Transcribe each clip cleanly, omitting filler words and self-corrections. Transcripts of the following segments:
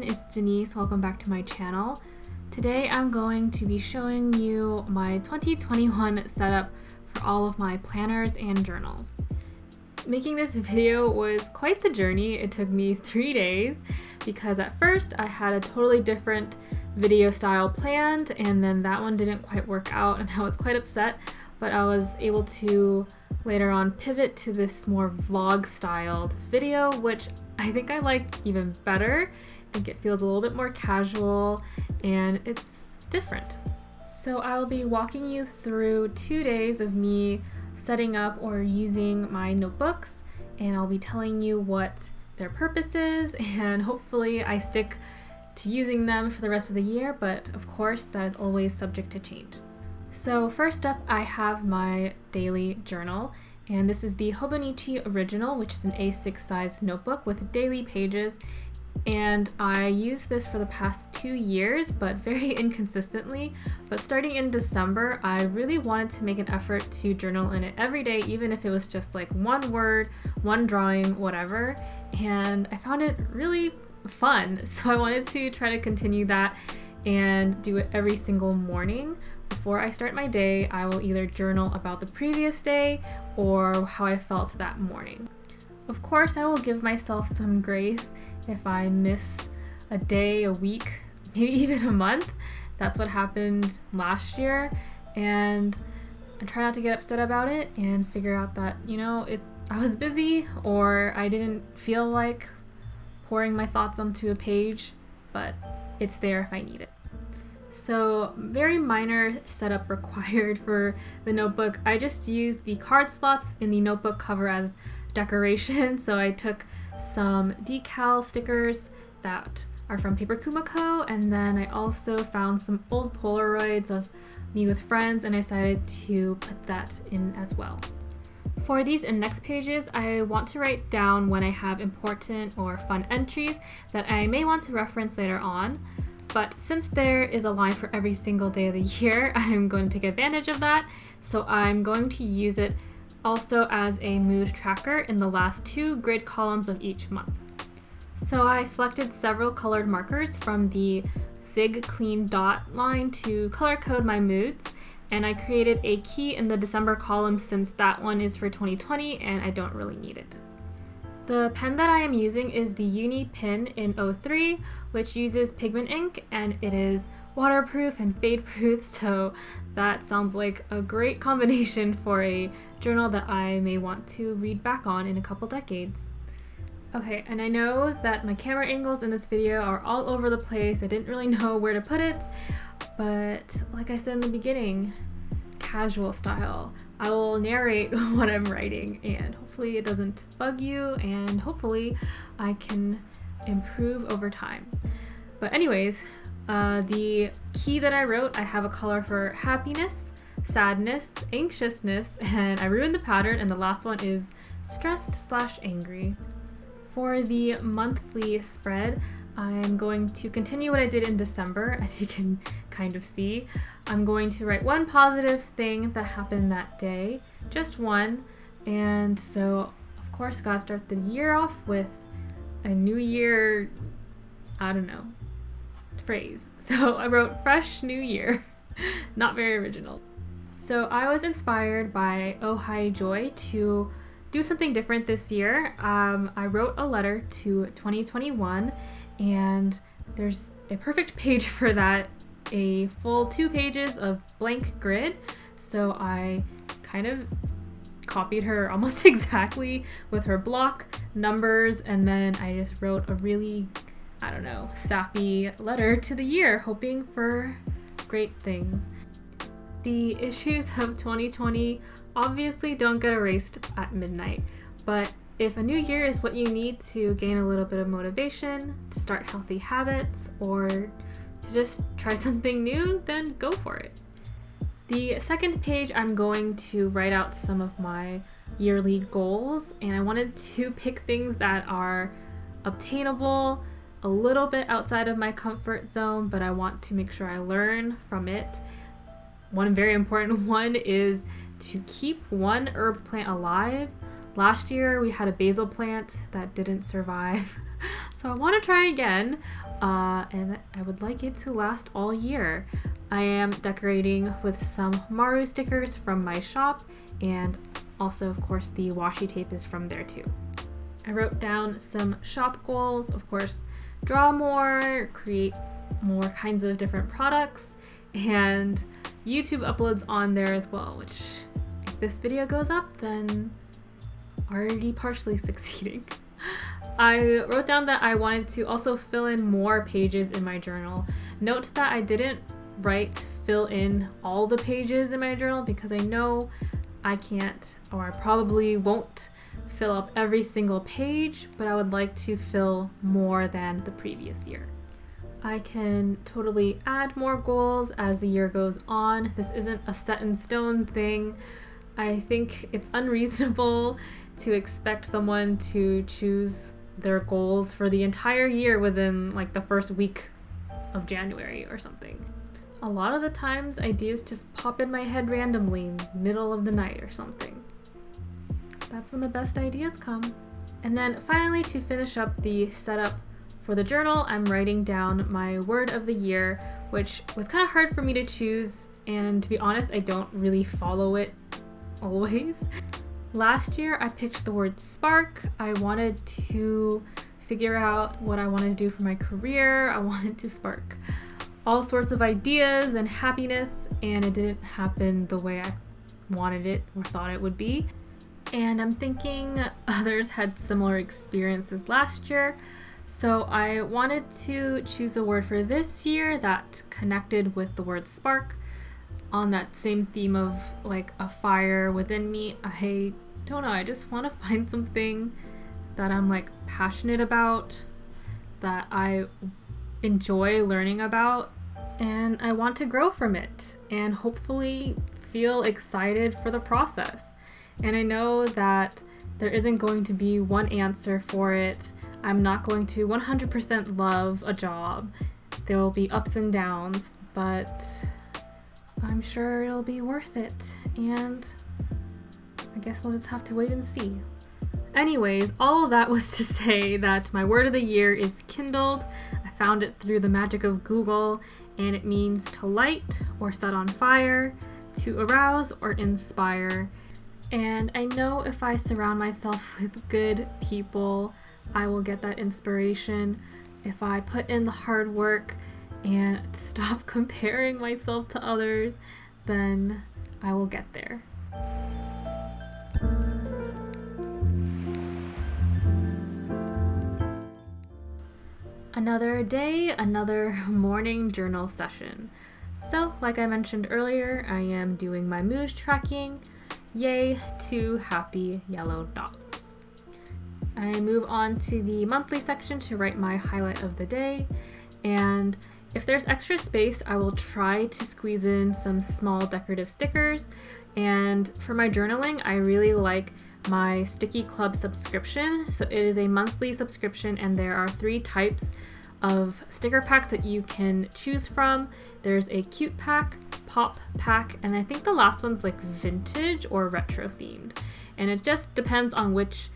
it's Denise. Welcome back to my channel. Today I'm going to be showing you my 2021 setup for all of my planners and journals. Making this video was quite the journey. It took me 3 days because at first I had a totally different video style planned, and then that one didn't quite work out and I was quite upset, but I was able to later on pivot to this more vlog styled video, which I think I like even better. I think it feels a little bit more casual and it's different. So I'll be walking you through 2 days of me setting up or using my notebooks, and I'll be telling you what their purpose is, and hopefully I stick to using them for the rest of the year, but of course that is always subject to change. So first up, I have my daily journal, and this is the Hobonichi Original, which is an A6 size notebook with daily pages, and I used this for the past 2 years, but very inconsistently. But starting in December, I really wanted to make an effort to journal in it every day, even if it was just like one word, one drawing, whatever, and I found it really fun. So I wanted to try to continue that and do it every single morning. Before I start my day, I will either journal about the previous day or how I felt that morning. Of course, I will give myself some grace if I miss a day, a week, maybe even a month. That's what happened last year, and I try not to get upset about it and figure out that, I was busy or I didn't feel like pouring my thoughts onto a page, but it's there if I need it. So very minor setup required for the notebook. I just used the card slots in the notebook cover as decoration. So I took some decal stickers that are from Paper Kumiko, and then I also found some old Polaroids of me with friends, and I decided to put that in as well. For these index pages, I want to write down when I have important or fun entries that I may want to reference later on. But since there is a line for every single day of the year, I'm going to take advantage of that. So I'm going to use it also as a mood tracker in the last 2 grid columns of each month. So I selected several colored markers from the Zig Clean Dot line to color code my moods, and I created a key in the December column since that one is for 2020 and I don't really need it. The pen that I am using is the Uni Pen in 03, which uses pigment ink, and it is waterproof and fade proof, so that sounds like a great combination for a journal that I may want to read back on in a couple decades. Okay, and I know that my camera angles in this video are all over the place. I didn't really know where to put it, but like I said in the beginning, casual style. I will narrate what I'm writing, and hopefully it doesn't bug you, and hopefully I can improve over time. But anyways, the key that I wrote, I have a color for happiness, sadness, anxiousness, and I ruined the pattern, and the last one is stressed/angry. For the monthly spread, I'm going to continue what I did in December, as you can kind of see. I'm going to write one positive thing that happened that day, just one, and so of course gotta start the year off with a new year, phrase. So I wrote fresh new year, not very original. So I was inspired by Oh Hi Joy to do something different this year. I wrote a letter to 2021, and there's a perfect page for that, a full 2 pages of blank grid. So I kind of copied her almost exactly with her block numbers, and then I just wrote a really, sappy letter to the year, hoping for great things. The issues of 2020 obviously don't get erased at midnight, but if a new year is what you need to gain a little bit of motivation, to start healthy habits, or to just try something new, then go for it. The second page, I'm going to write out some of my yearly goals, and I wanted to pick things that are obtainable, a little bit outside of my comfort zone, but I want to make sure I learn from it. One very important one is to keep one herb plant alive. Last year we had a basil plant that didn't survive, So I want to try again, and I would like it to last all year. I am decorating with some Maru stickers from my shop, and also of course the washi tape is from there too. I wrote down some shop goals, of course, draw more, create more kinds of different products, and YouTube uploads on there as well, which if this video goes up, then already partially succeeding. I wrote down that I wanted to also fill in more pages in my journal. Note that I didn't write fill in all the pages in my journal because I know I can't, or I probably won't fill up every single page, but I would like to fill more than the previous year. I can totally add more goals as the year goes on. This isn't a set in stone thing. I think it's unreasonable to expect someone to choose their goals for the entire year within like the first week of January or something. A lot of the times ideas just pop in my head randomly in the middle of the night or something. That's when the best ideas come. And then finally, to finish up the setup for the journal, I'm writing down my word of the year, which was kind of hard for me to choose, and to be honest, I don't really follow it always. Last year I picked the word spark. I wanted to figure out what I wanted to do for my career. I wanted to spark all sorts of ideas and happiness, and it didn't happen the way I wanted it or thought it would be. And I'm thinking others had similar experiences last year, so I wanted to choose a word for this year that connected with the word spark on that same theme of like a fire within me. I don't know, I just want to find something that I'm like passionate about, that I enjoy learning about, and I want to grow from it and hopefully feel excited for the process. And I know that there isn't going to be one answer for it. I'm not going to 100% love a job. There will be ups and downs, but I'm sure it'll be worth it, and I guess we'll just have to wait and see. Anyways, all of that was to say that my word of the year is kindled. I found it through the magic of Google, and it means to light or set on fire, to arouse or inspire. And I know if I surround myself with good people, I will get that inspiration. If I put in the hard work and stop comparing myself to others, then I will get there. Another day, another morning journal session. So, like I mentioned earlier, I am doing my mood tracking. Yay, 2 happy yellow dots. I move on to the monthly section to write my highlight of the day, and if there's extra space, I will try to squeeze in some small decorative stickers. And for my journaling, I really like my Sticky Club subscription. So it is a monthly subscription, and there are 3 types of sticker packs that you can choose from. There's a cute pack, pop pack, and I think the last one's like vintage or retro themed. And it just depends on which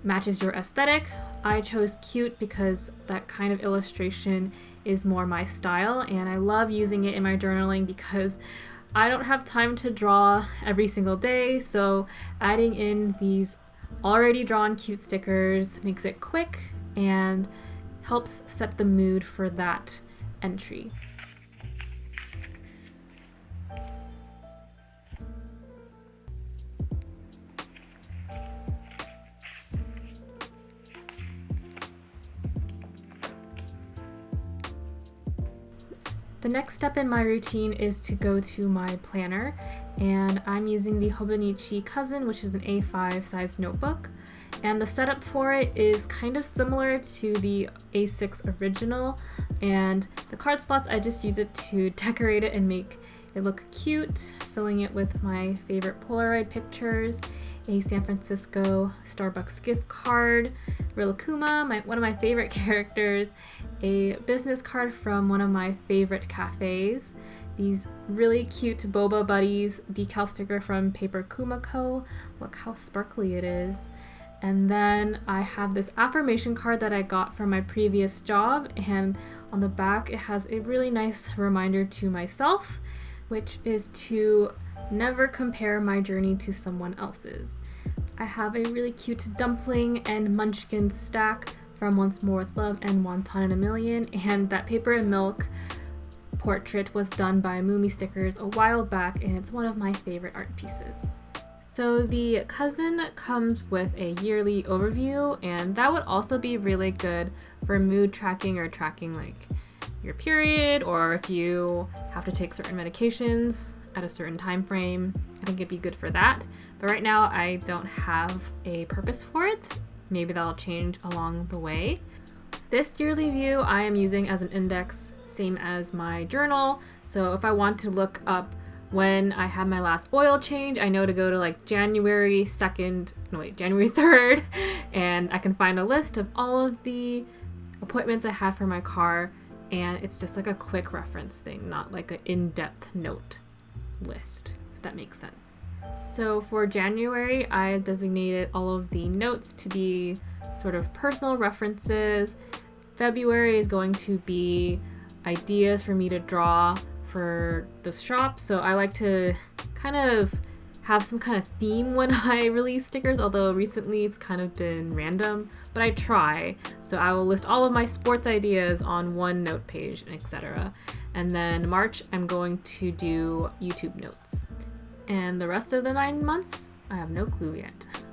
matches your aesthetic. I chose cute because that kind of illustration is more my style, and I love using it in my journaling because I don't have time to draw every single day, so adding in these already drawn cute stickers makes it quick and helps set the mood for that entry. The next step in my routine is to go to my planner, and I'm using the Hobonichi Cousin, which is an A5 size notebook. And the setup for it is kind of similar to the A6 original, and the card slots, I just use it to decorate it and make it look cute, filling it with my favorite Polaroid pictures, a San Francisco Starbucks gift card, Rilakkuma, one of my favorite characters, a business card from one of my favorite cafes, these really cute Boba Buddies decal sticker from Paper Kumiko. Look how sparkly it is. And then I have this affirmation card that I got from my previous job, and on the back it has a really nice reminder to myself, which is to never compare my journey to someone else's. I have a really cute dumpling and munchkin stack from Once More With Love and Wonton in a Million, and that paper and milk portrait was done by Moomy Stickers a while back, and it's one of my favorite art pieces. So the cousin comes with a yearly overview, and that would also be really good for mood tracking or tracking like your period, or if you have to take certain medications at a certain time frame. I think it'd be good for that. But right now I don't have a purpose for it. Maybe that'll change along the way. This yearly view I am using as an index, same as my journal. So if I want to look up when I had my last oil change, I know to go to like January 3rd, and I can find a list of all of the appointments I had for my car, and it's just like a quick reference thing, not like an in-depth note list, if that makes sense. So for January, I designated all of the notes to be sort of personal references. February is going to be ideas for me to draw for the shop, so I like to kind of have some kind of theme when I release stickers, although recently it's kind of been random, but I try. So I will list all of my sports ideas on one note page, etc. And then March, I'm going to do YouTube notes. And the rest of the 9 months, I have no clue yet.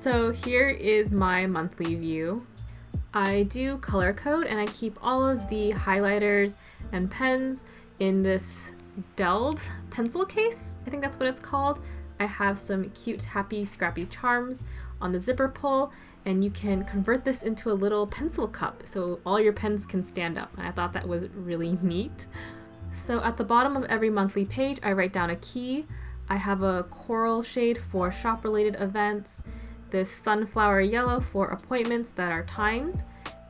So here is my monthly view. I do color code, and I keep all of the highlighters and pens in this Delled pencil case. I think that's what it's called. I have some cute, happy, scrappy charms on the zipper pull, and you can convert this into a little pencil cup so all your pens can stand up. And I thought that was really neat. So at the bottom of every monthly page, I write down a key. I have a coral shade for shop-related events, this sunflower yellow for appointments that are timed,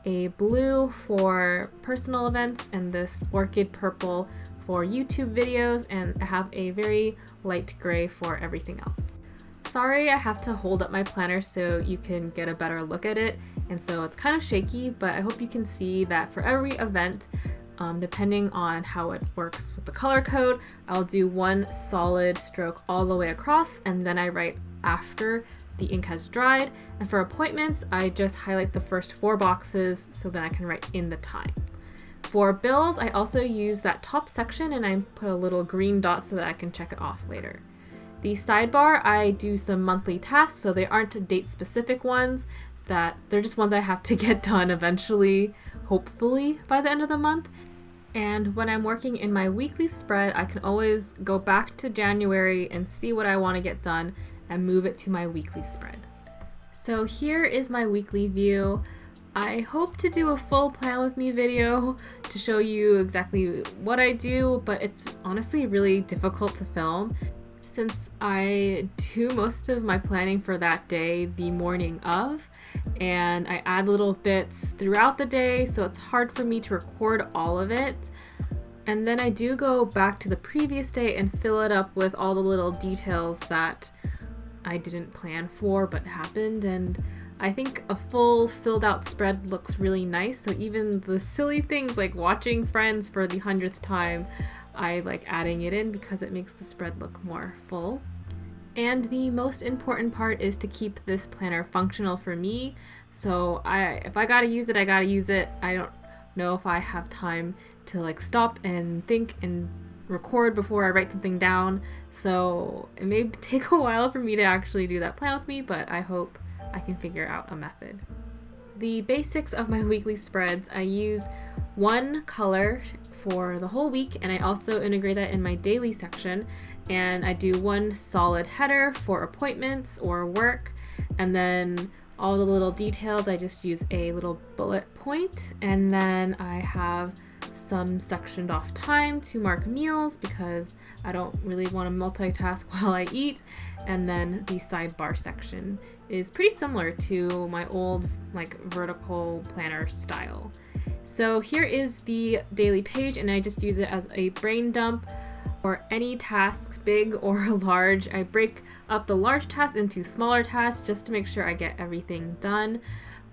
a blue for personal events, and this orchid purple for YouTube videos, and I have a very light gray for everything else. Sorry, I have to hold up my planner so you can get a better look at it, and so it's kind of shaky, but I hope you can see that for every event, depending on how it works with the color code, I'll do one solid stroke all the way across, and then I write after the ink has dried. And for appointments, I just highlight the first 4 boxes so that I can write in the time. For bills, I also use that top section, and I put a little green dot so that I can check it off later. The sidebar, I do some monthly tasks, so they aren't date specific ones, that they're just ones I have to get done eventually, hopefully by the end of the month. And when I'm working in my weekly spread, I can always go back to January and see what I want to get done and move it to my weekly spread. So here is my weekly view. I hope to do a full plan with me video to show you exactly what I do, but it's honestly really difficult to film since I do most of my planning for that day the morning of, and I add little bits throughout the day, so it's hard for me to record all of it. And then I do go back to the previous day and fill it up with all the little details that I didn't plan for but happened, and I think a full filled out spread looks really nice. So even the silly things like watching Friends for the 100th time, I like adding it in because it makes the spread look more full. And the most important part is to keep this planner functional for me. So if I gotta use it, I gotta use it. I don't know if I have time to like stop and think and record before I write something down. So it may take a while for me to actually do that plan with me, but I hope I can figure out a method. The basics of my weekly spreads, I use one color for the whole week, and I also integrate that in my daily section, and I do one solid header for appointments or work, and then all the little details I just use a little bullet point, and then I have some sectioned off time to mark meals because I don't really want to multitask while I eat. And then the sidebar section is pretty similar to my old like vertical planner style. So here is the daily page, and I just use it as a brain dump. For any tasks, big or large, I break up the large tasks into smaller tasks just to make sure I get everything done.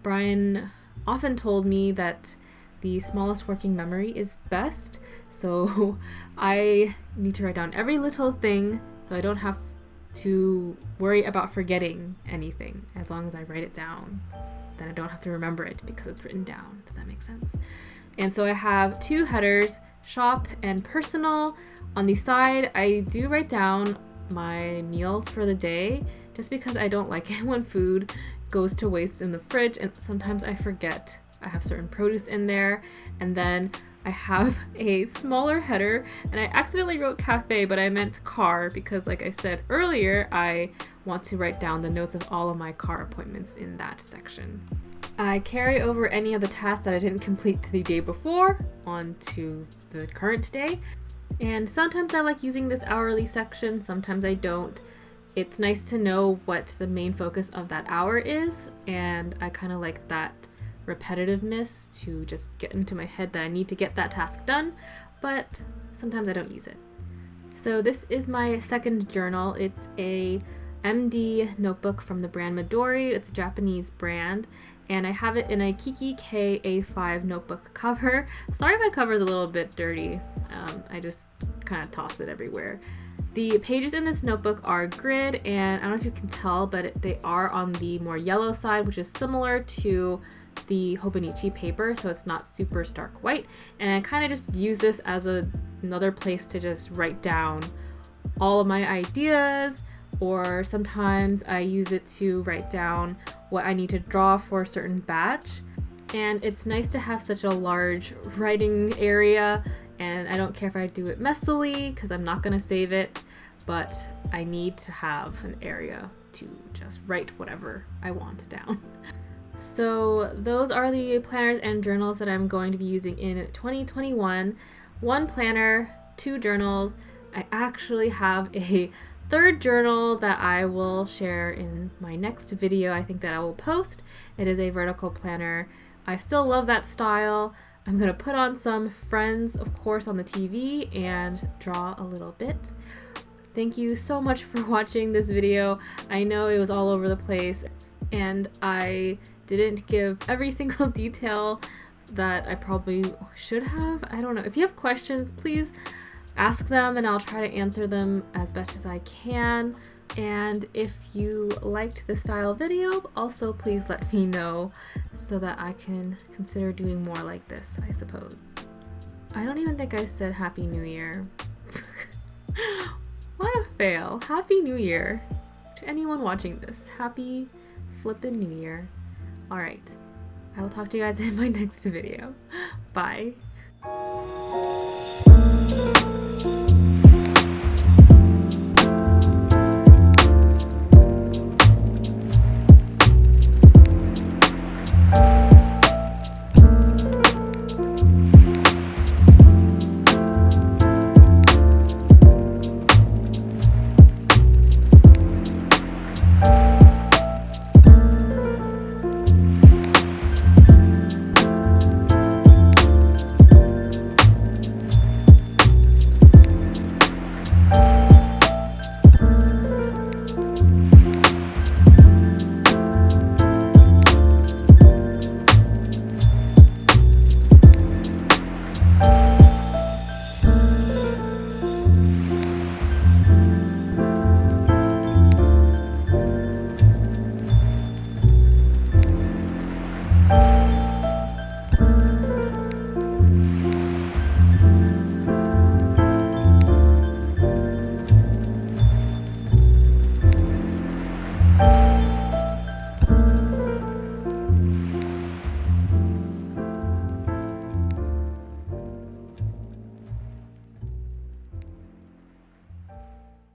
Brian often told me that the smallest working memory is best, so I need to write down every little thing so I don't have to worry about forgetting anything. As long as I write it down, then I don't have to remember it because it's written down. Does that make sense? And so I have two headers, shop and personal. On the side, I do write down my meals for the day just because I don't like it when food goes to waste in the fridge, and sometimes I forget I have certain produce in there. And then I have a smaller header, and I accidentally wrote cafe, but I meant car because, like I said earlier, I want to write down the notes of all of my car appointments in that section. I carry over any of the tasks that I didn't complete the day before onto the current day. And sometimes I like using this hourly section, sometimes I don't. It's nice to know what the main focus of that hour is, and I kind of like that repetitiveness to just get into my head that I need to get that task done, but sometimes I don't use it. So this is my second journal. It's a MD notebook from the brand Midori. It's a Japanese brand, and I have it in a Kikki K A5 Notebook cover. Sorry my cover is a little bit dirty. I just kind of toss it everywhere. The pages in this notebook are grid, and I don't know if you can tell, but they are on the more yellow side, which is similar to the Hobonichi paper, so it's not super stark white. And I kind of just use this as another place to just write down all of my ideas, or sometimes I use it to write down what I need to draw for a certain batch. And it's nice to have such a large writing area, and I don't care if I do it messily because I'm not going to save it, but I need to have an area to just write whatever I want down. So those are the planners and journals that I'm going to be using in 2021. One planner, two journals. I actually have a third journal that I will share in my next video. I think that I will post. It is a vertical planner. I still love that style. I'm going to put on some Friends, of course, on the TV and draw a little bit. Thank you so much for watching this video. I know it was all over the place and I didn't give every single detail that I probably should have. I don't know. If you have questions, please ask them and I'll try to answer them as best as I can. And if you liked this style video, also please let me know so that I can consider doing more like this, I suppose. I don't even think I said Happy New Year. What a fail. Happy New Year to anyone watching this. Happy flippin' New Year. Alright, I will talk to you guys in my next video. Bye.